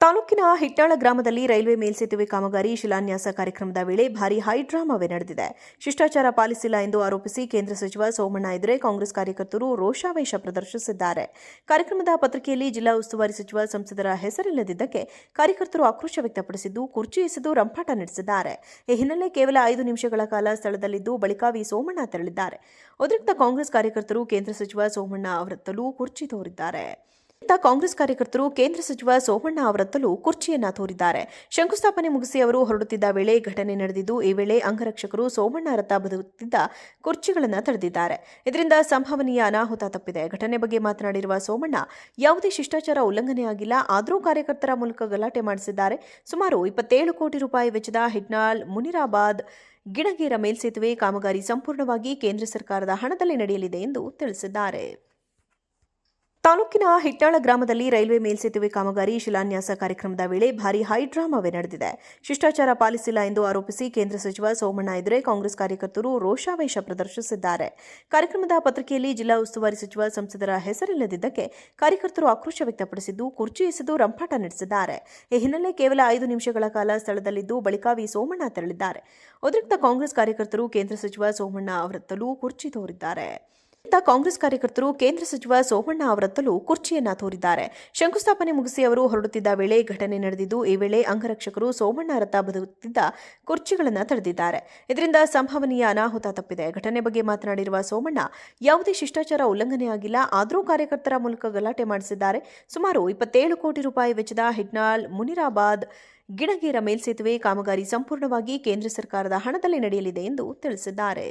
ತಾಲೂಕಿನ ಹಿಟ್ನಾಳ ಗ್ರಾಮದಲ್ಲಿ ರೈಲ್ವೆ ಮೇಲ್ಸೇತುವೆ ಕಾಮಗಾರಿ ಶಿಲಾನ್ಯಾಸ ಕಾರ್ಯಕ್ರಮದ ವೇಳೆ ಭಾರೀ ಹೈಡ್ರಾಮಾವೇ ನಡೆದಿದೆ. ಶಿಷ್ಟಾಚಾರ ಪಾಲಿಸಿಲ್ಲ ಎಂದು ಆರೋಪಿಸಿ ಕೇಂದ್ರ ಸಚಿವ ಸೋಮಣ್ಣ ಎದುರೇ ಕಾಂಗ್ರೆಸ್ ಕಾರ್ಯಕರ್ತರು ರೋಷಾವೇಶ ಪ್ರದರ್ಶಿಸಿದ್ದಾರೆ. ಕಾರ್ಯಕ್ರಮದ ಪತ್ರಿಕೆಯಲ್ಲಿ ಜಿಲ್ಲಾ ಉಸ್ತುವಾರಿ ಸಚಿವ ಸಂಸದರ ಹೆಸರಿಲ್ಲದಿದ್ದಕ್ಕೆ ಕಾರ್ಯಕರ್ತರು ಆಕ್ರೋಶ ವ್ಯಕ್ತಪಡಿಸಿದ್ದು, ಕುರ್ಚಿ ಎಸೆದು ರಂಪಾಟ ನಡೆಸಿದ್ದಾರೆ. ಈ ಹಿನ್ನೆಲೆ ಕೇವಲ 5 ನಿಮಿಷಗಳ ಕಾಲ ಸ್ಥಳದಲ್ಲಿದ್ದು ಬಳಿಕ ಸೋಮಣ್ಣ ತೆರಳಿದ್ದಾರೆ. ಉದ್ರಿಕ್ತ ಕಾಂಗ್ರೆಸ್ ಕಾರ್ಯಕರ್ತರು ಕೇಂದ್ರ ಸಚಿವ ಸೋಮಣ್ಣ ಅವರತ್ತಲೂ ಕುರ್ಚಿ ತೋರಿದ್ದಾರೆ. ಕಾಂಗ್ರೆಸ್ ಕಾರ್ಯಕರ್ತರು ಕೇಂದ್ರ ಸಚಿವ ಸೋಮಣ್ಣ ಅವರತ್ತಲೂ ಕುರ್ಚಿಯನ್ನ ತೋರಿದ್ದಾರೆ. ಶಂಕುಸ್ಥಾಪನೆ ಮುಗಿಸಿ ಅವರು ಹೊರಡುತ್ತಿದ್ದ ವೇಳೆ ಘಟನೆ ನಡೆದಿದ್ದು, ಈ ವೇಳೆ ಅಂಗರಕ್ಷಕರು ಸೋಮಣ್ಣ ರಥ ಬದುಕುತ್ತಿದ್ದ ಕುರ್ಚಿಗಳನ್ನು ತಡೆದಿದ್ದಾರೆ. ಇದರಿಂದ ಸಂಭವನೀಯ ಅನಾಹುತ ತಪ್ಪಿದೆ. ಘಟನೆ ಬಗ್ಗೆ ಮಾತನಾಡಿರುವ ಸೋಮಣ್ಣ, ಯಾವುದೇ ಶಿಷ್ಟಾಚಾರ ಉಲ್ಲಂಘನೆಯಾಗಿಲ್ಲ, ಆದರೂ ಕಾರ್ಯಕರ್ತರ ಮೂಲಕ ಗಲಾಟೆ ಮಾಡಿಸಿದ್ದಾರೆ. ಸುಮಾರು 27 ಕೋಟಿ ರೂಪಾಯಿ ವೆಚ್ಚದ ಹಿಟ್ನಾಳ್ ಮುನಿರಾಬಾದ್ ಗಿಣಗೇರ ಮೇಲ್ಸೇತುವೆ ಕಾಮಗಾರಿ ಸಂಪೂರ್ಣವಾಗಿ ಕೇಂದ್ರ ಸರ್ಕಾರದ ಹಣದಲ್ಲಿ ನಡೆಯಲಿದೆ ಎಂದು ತಿಳಿಸಿದ್ದಾರೆ. ತಾಲೂಕಿನ ಹಿಟ್ನಾಳ ಗ್ರಾಮದಲ್ಲಿ ರೈಲ್ವೆ ಮೇಲ್ಸೇತುವೆ ಕಾಮಗಾರಿ ಶಿಲಾನ್ಯಾಸ ಕಾರ್ಯಕ್ರಮದ ವೇಳೆ ಭಾರೀ ಹೈಡ್ರಾಮಾವೇ ನಡೆದಿದೆ. ಶಿಷ್ಟಾಚಾರ ಪಾಲಿಸಿಲ್ಲ ಎಂದು ಆರೋಪಿಸಿ ಕೇಂದ್ರ ಸಚಿವ ಸೋಮಣ್ಣ ಎದುರೇ ಕಾಂಗ್ರೆಸ್ ಕಾರ್ಯಕರ್ತರು ರೋಷಾವೇಶ ಪ್ರದರ್ಶಿಸಿದ್ದಾರೆ. ಕಾರ್ಯಕ್ರಮದ ಪತ್ರಿಕೆಯಲ್ಲಿ ಜಿಲ್ಲಾ ಉಸ್ತುವಾರಿ ಸಚಿವ ಸಂಸದರ ಹೆಸರಿಲ್ಲದಿದ್ದಕ್ಕೆ ಕಾರ್ಯಕರ್ತರು ಆಕ್ರೋಶ ವ್ಯಕ್ತಪಡಿಸಿದ್ದು, ಕುರ್ಚಿ ಎಸೆದು ರಂಪಾಟ ನಡೆಸಿದ್ದಾರೆ. ಈ ಹಿನ್ನೆಲೆ ಕೇವಲ 5 ನಿಮಿಷಗಳ ಕಾಲ ಸ್ಥಳದಲ್ಲಿದ್ದು ಬಳಿಕ ಸೋಮಣ್ಣ ತೆರಳಿದ್ದಾರೆ. ಉದ್ರಿಕ್ತ ಕಾಂಗ್ರೆಸ್ ಕಾರ್ಯಕರ್ತರು ಕೇಂದ್ರ ಸಚಿವ ಸೋಮಣ್ಣ ಅವರತ್ತಲೂ ಕುರ್ಚಿ ತೋರಿದ್ದಾರೆ. ಕಾಂಗ್ರೆಸ್ ಕಾರ್ಯಕರ್ತರು ಕೇಂದ್ರ ಸಚಿವ ಸೋಮಣ್ಣ ಅವರತ್ತಲೂ ಕುರ್ಚಿಯನ್ನ ತೋರಿದ್ದಾರೆ. ಶಂಕುಸ್ಥಾಪನೆ ಮುಗಿಸಿ ಅವರು ಹೊರಡುತ್ತಿದ್ದ ವೇಳೆ ಘಟನೆ ನಡೆದಿದ್ದು, ಈ ವೇಳೆ ಅಂಗರಕ್ಷಕರು ಸೋಮಣ್ಣ ರಥ ಬದುಕುತ್ತಿದ್ದ ಕುರ್ಚಿಗಳನ್ನು ತಡೆದಿದ್ದಾರೆ. ಇದರಿಂದ ಸಂಭವನೀಯ ಅನಾಹುತ ತಪ್ಪಿದೆ. ಘಟನೆ ಬಗ್ಗೆ ಮಾತನಾಡಿರುವ ಸೋಮಣ್ಣ, ಯಾವುದೇ ಶಿಷ್ಟಾಚಾರ ಉಲ್ಲಂಘನೆಯಾಗಿಲ್ಲ, ಆದರೂ ಕಾರ್ಯಕರ್ತರ ಮೂಲಕ ಗಲಾಟೆ ಮಾಡಿಸಿದ್ದಾರೆ. ಸುಮಾರು 27 ಕೋಟಿ ರೂಪಾಯಿ ವೆಚ್ಚದ ಹಿಟ್ನಾಳ್ ಮುನಿರಾಬಾದ್ ಗಿಣಗೇರ ಮೇಲ್ಸೇತುವೆ ಕಾಮಗಾರಿ ಸಂಪೂರ್ಣವಾಗಿ ಕೇಂದ್ರ ಸರ್ಕಾರದ ಹಣದಲ್ಲಿ ನಡೆಯಲಿದೆ ಎಂದು ತಿಳಿಸಿದ್ದಾರೆ.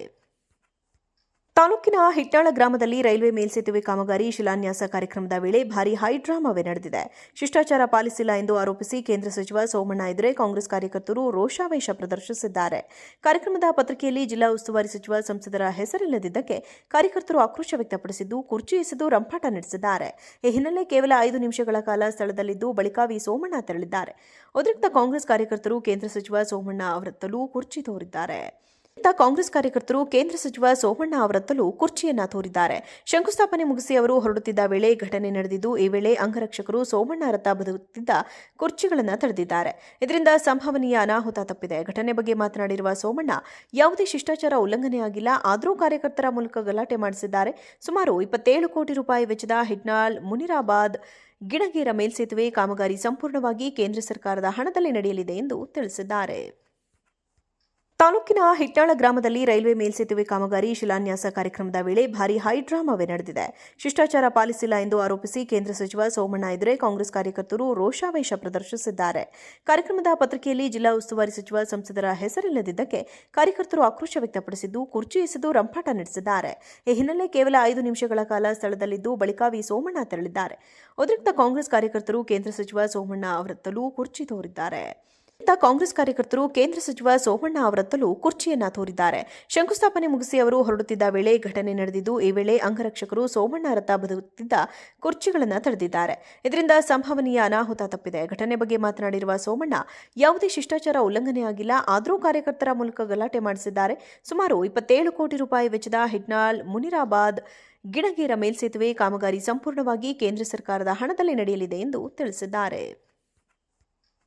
ತಾಲೂಕಿನ ಹಿಟ್ನಾಳ ಗ್ರಾಮದಲ್ಲಿ ರೈಲ್ವೆ ಮೇಲ್ಸೇತುವೆ ಕಾಮಗಾರಿ ಶಿಲಾನ್ಯಾಸ ಕಾರ್ಯಕ್ರಮದ ವೇಳೆ ಭಾರೀ ಹೈಡ್ರಾಮಾವೇ ನಡೆದಿದೆ. ಶಿಷ್ಟಾಚಾರ ಪಾಲಿಸಿಲ್ಲ ಎಂದು ಆರೋಪಿಸಿ ಕೇಂದ್ರ ಸಚಿವ ಸೋಮಣ್ಣ ಎದುರೇ ಕಾಂಗ್ರೆಸ್ ಕಾರ್ಯಕರ್ತರು ರೋಷಾವೇಶ ಪ್ರದರ್ಶಿಸಿದ್ದಾರೆ. ಕಾರ್ಯಕ್ರಮದ ಪತ್ರಿಕೆಯಲ್ಲಿ ಜಿಲ್ಲಾ ಉಸ್ತುವಾರಿ ಸಚಿವ ಸಂಸದರ ಹೆಸರಿಲ್ಲದಿದ್ದಕ್ಕೆ ಕಾರ್ಯಕರ್ತರು ಆಕ್ರೋಶ ವ್ಯಕ್ತಪಡಿಸಿದ್ದು, ಕುರ್ಚಿ ಎಸೆದು ರಂಪಾಟ ನಡೆಸಿದ್ದಾರೆ. ಈ ಹಿನ್ನೆಲೆ ಕೇವಲ 5 ನಿಮಿಷಗಳ ಕಾಲ ಸ್ಥಳದಲ್ಲಿದ್ದು ಬಳಿಕ ಸೋಮಣ್ಣ ತೆರಳಿದ್ದಾರೆ. ಉದ್ರಿಕ್ತ ಕಾಂಗ್ರೆಸ್ ಕಾರ್ಯಕರ್ತರು ಕೇಂದ್ರ ಸಚಿವ ಸೋಮಣ್ಣ ಅವರತ್ತಲೂ ಕುರ್ಚಿ ತೋರಿದ್ದಾರೆ. ಕಾಂಗ್ರೆಸ್ ಕಾರ್ಯಕರ್ತರು ಕೇಂದ್ರ ಸಚಿವ ಸೋಮಣ್ಣ ಅವರತ್ತಲೂ ಕುರ್ಚಿಯನ್ನ ತೋರಿದ್ದಾರೆ. ಶಂಕುಸ್ಥಾಪನೆ ಮುಗಿಸಿ ಅವರು ಹೊರಡುತ್ತಿದ್ದ ವೇಳೆ ಘಟನೆ ನಡೆದಿದ್ದು, ಈ ವೇಳೆ ಅಂಗರಕ್ಷಕರು ಸೋಮಣ್ಣ ರಥ ಬದುಕುತ್ತಿದ್ದ ಕುರ್ಚಿಗಳನ್ನು ತಡೆದಿದ್ದಾರೆ. ಇದರಿಂದ ಸಂಭವನೀಯ ಅನಾಹುತ ತಪ್ಪಿದೆ. ಘಟನೆ ಬಗ್ಗೆ ಮಾತನಾಡಿರುವ ಸೋಮಣ್ಣ, ಯಾವುದೇ ಶಿಷ್ಟಾಚಾರ ಉಲ್ಲಂಘನೆಯಾಗಿಲ್ಲ, ಆದರೂ ಕಾರ್ಯಕರ್ತರ ಮೂಲಕ ಗಲಾಟೆ ಮಾಡಿಸಿದ್ದಾರೆ. ಸುಮಾರು 27 ಕೋಟಿ ರೂಪಾಯಿ ವೆಚ್ಚದ ಹಿಟ್ನಾಳ್ ಮುನಿರಾಬಾದ್ ಗಿಣಗೇರ ಮೇಲ್ಸೇತುವೆ ಕಾಮಗಾರಿ ಸಂಪೂರ್ಣವಾಗಿ ಕೇಂದ್ರ ಸರ್ಕಾರದ ಹಣದಲ್ಲಿ ನಡೆಯಲಿದೆ ಎಂದು ತಿಳಿಸಿದ್ದಾರೆ. ತಾಲೂಕಿನ ಹಿಟ್ನಾಳ ಗ್ರಾಮದಲ್ಲಿ ರೈಲ್ವೆ ಮೇಲ್ಸೇತುವೆ ಕಾಮಗಾರಿ ಶಿಲಾನ್ಯಾಸ ಕಾರ್ಯಕ್ರಮದ ವೇಳೆ ಭಾರೀ ಹೈಡ್ರಾಮಾವೇ ನಡೆದಿದೆ. ಶಿಷ್ಟಾಚಾರ ಪಾಲಿಸಿಲ್ಲ ಎಂದು ಆರೋಪಿಸಿ ಕೇಂದ್ರ ಸಚಿವ ಸೋಮಣ್ಣ ಎದುರೇ ಕಾಂಗ್ರೆಸ್ ಕಾರ್ಯಕರ್ತರು ರೋಷಾವೇಶ ಪ್ರದರ್ಶಿಸಿದ್ದಾರೆ. ಕಾರ್ಯಕ್ರಮದ ಪತ್ರಿಕೆಯಲ್ಲಿ ಜಿಲ್ಲಾ ಉಸ್ತುವಾರಿ ಸಚಿವ ಸಂಸದರ ಹೆಸರಿಲ್ಲದಿದ್ದಕ್ಕೆ ಕಾರ್ಯಕರ್ತರು ಆಕ್ರೋಶ ವ್ಯಕ್ತಪಡಿಸಿದ್ದು, ಕುರ್ಚಿ ಎಸೆದು ರಂಪಾಟ ನಡೆಸಿದ್ದಾರೆ. ಈ ಹಿನ್ನೆಲೆ ಕೇವಲ 5 ನಿಮಿಷಗಳ ಕಾಲ ಸ್ಥಳದಲ್ಲಿದ್ದು ಬಳಿಕ ಸೋಮಣ್ಣ ತೆರಳಿದ್ದಾರೆ. ಉದ್ರಿಕ್ತ ಕಾಂಗ್ರೆಸ್ ಕಾರ್ಯಕರ್ತರು ಕೇಂದ್ರ ಸಚಿವ ಸೋಮಣ್ಣ ಅವರತ್ತಲೂ ಕುರ್ಚಿ ತೋರಿದ್ದಾರೆ. ಕಾಂಗ್ರೆಸ್ ಕಾರ್ಯಕರ್ತರು ಕೇಂದ್ರ ಸಚಿವ ಸೋಮಣ್ಣ ಅವರತ್ತಲೂ ಕುರ್ಚಿಯನ್ನ ತೋರಿದ್ದಾರೆ. ಶಂಕುಸ್ಥಾಪನೆ ಮುಗಿಸಿ ಅವರು ಹೊರಡುತ್ತಿದ್ದ ವೇಳೆ ಘಟನೆ ನಡೆದಿದ್ದು, ಈ ವೇಳೆ ಅಂಗರಕ್ಷಕರು ಸೋಮಣ್ಣ ರಥ ಬದುಕುತ್ತಿದ್ದ ಕುರ್ಚಿಗಳನ್ನು ತಡೆದಿದ್ದಾರೆ. ಇದರಿಂದ ಸಂಭವನೀಯ ಅನಾಹುತ ತಪ್ಪಿದೆ. ಘಟನೆ ಬಗ್ಗೆ ಮಾತನಾಡಿರುವ ಸೋಮಣ್ಣ, ಯಾವುದೇ ಶಿಷ್ಟಾಚಾರ ಉಲ್ಲಂಘನೆಯಾಗಿಲ್ಲ, ಆದರೂ ಕಾರ್ಯಕರ್ತರ ಮೂಲಕ ಗಲಾಟೆ ಮಾಡಿಸಿದ್ದಾರೆ. ಸುಮಾರು 27 ಕೋಟಿ ರೂಪಾಯಿ ವೆಚ್ಚದ ಹಿಟ್ನಾಳ್ ಮುನಿರಾಬಾದ್ ಗಿಣಗೇರ ಮೇಲ್ಸೇತುವೆ ಕಾಮಗಾರಿ ಸಂಪೂರ್ಣವಾಗಿ ಕೇಂದ್ರ ಸರ್ಕಾರದ ಹಣದಲ್ಲಿ ನಡೆಯಲಿದೆ ಎಂದು ತಿಳಿಸಿದ್ದಾರೆ.